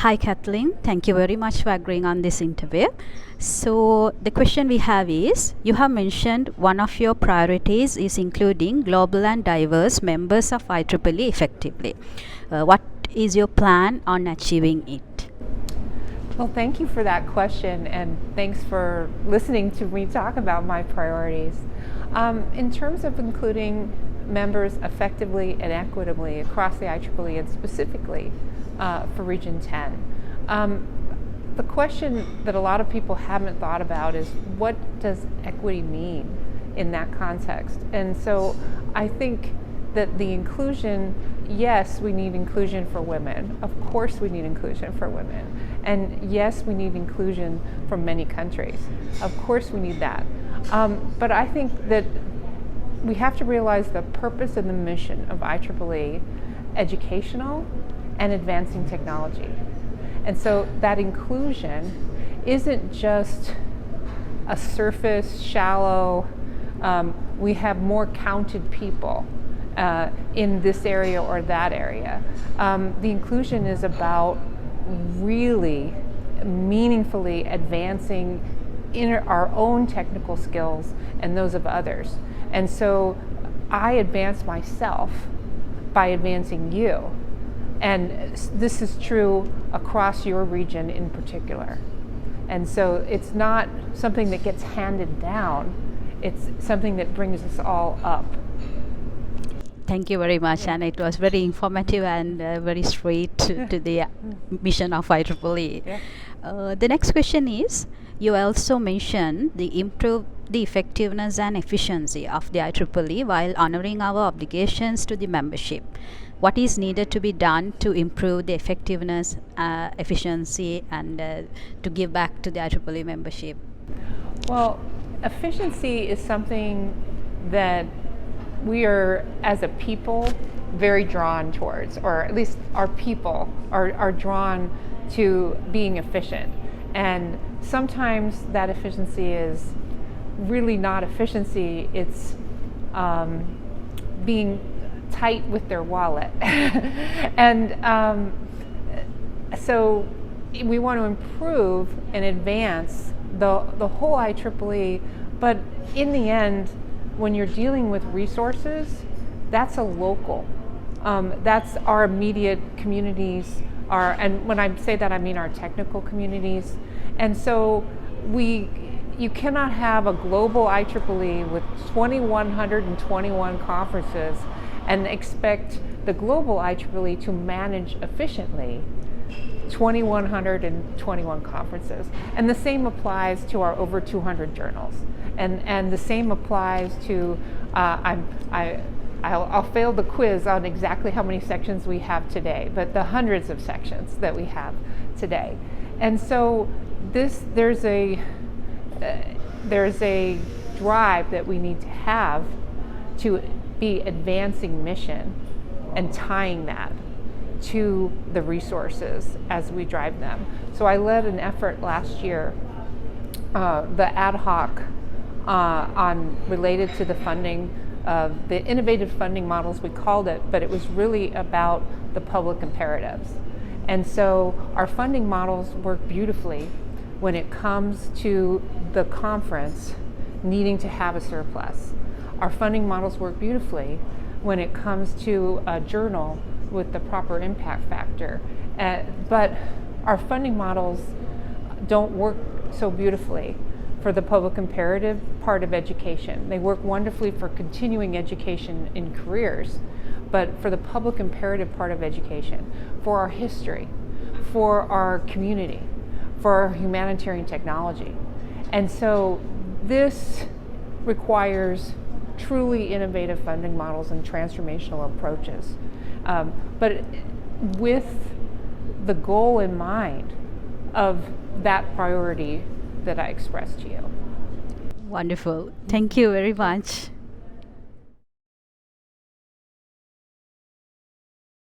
Hi, Kathleen. Thank you very much for agreeing on this interview. So, the question we have is you have mentioned one of your priorities is including global and diverse members of IEEE effectively. What is your plan on achieving it? Well, thank you for that question, and thanks for listening to me talk about my priorities. In terms of including members effectively and equitably across the IEEE and specifically for Region 10, the question that a lot of people haven't thought about is what does equity mean in that context? And so I think that the inclusion, yes, we need inclusion for women. Of course we need inclusion for women. And yes, we need inclusion from many countries. Of course we need that. But I think that we have to realize the purpose and the mission of IEEE, educational and advancing technology. And so that inclusion isn't just a surface, shallow, we have more counted people in this area or that area. The inclusion is about really meaningfully advancing in our own technical skills and those of others. And so I advance myself by advancing you. And this is true across your region in particular. And so it's not something that gets handed down, it's something that brings us all up. Thank you very much, and it was very informative and very straight to the mission of IEEE. Yeah. The next question is you also mentioned the improve the effectiveness and efficiency of the IEEE while honoring our obligations to the membership. What is needed to be done to improve the effectiveness, efficiency, and to give back to the IEEE membership? Well, efficiency is something that we are, as a people, very drawn towards, or at least our people are drawn to being efficient. And sometimes that efficiency is really not efficiency, it's being tight with their wallet. And so we want to improve and advance the whole IEEE, but in the end, when you're dealing with resources, that's a local. That's our immediate communities, and when I say that I mean our technical communities. And so you cannot have a global IEEE with 2,121 conferences and expect the global IEEE to manage efficiently 2,121 conferences. And the same applies to our over 200 journals. And the same applies to, I'll fail the quiz on exactly how many sections we have today, but the hundreds of sections that we have today. And so there's a drive that we need to have to be advancing mission and tying that to the resources as we drive them. So I led an effort last year, the ad hoc related to the funding, the innovative funding models we called it, but it was really about the public imperatives. And so our funding models work beautifully when it comes to the conference needing to have a surplus. Our funding models work beautifully when it comes to a journal with the proper impact factor. But our funding models don't work so beautifully for the public imperative part of education. They work wonderfully for continuing education in careers, but for the public imperative part of education, for our history, for our community, for our humanitarian technology. And so this requires truly innovative funding models and transformational approaches, but with the goal in mind of that priority that I expressed to you. Wonderful. Thank you very much.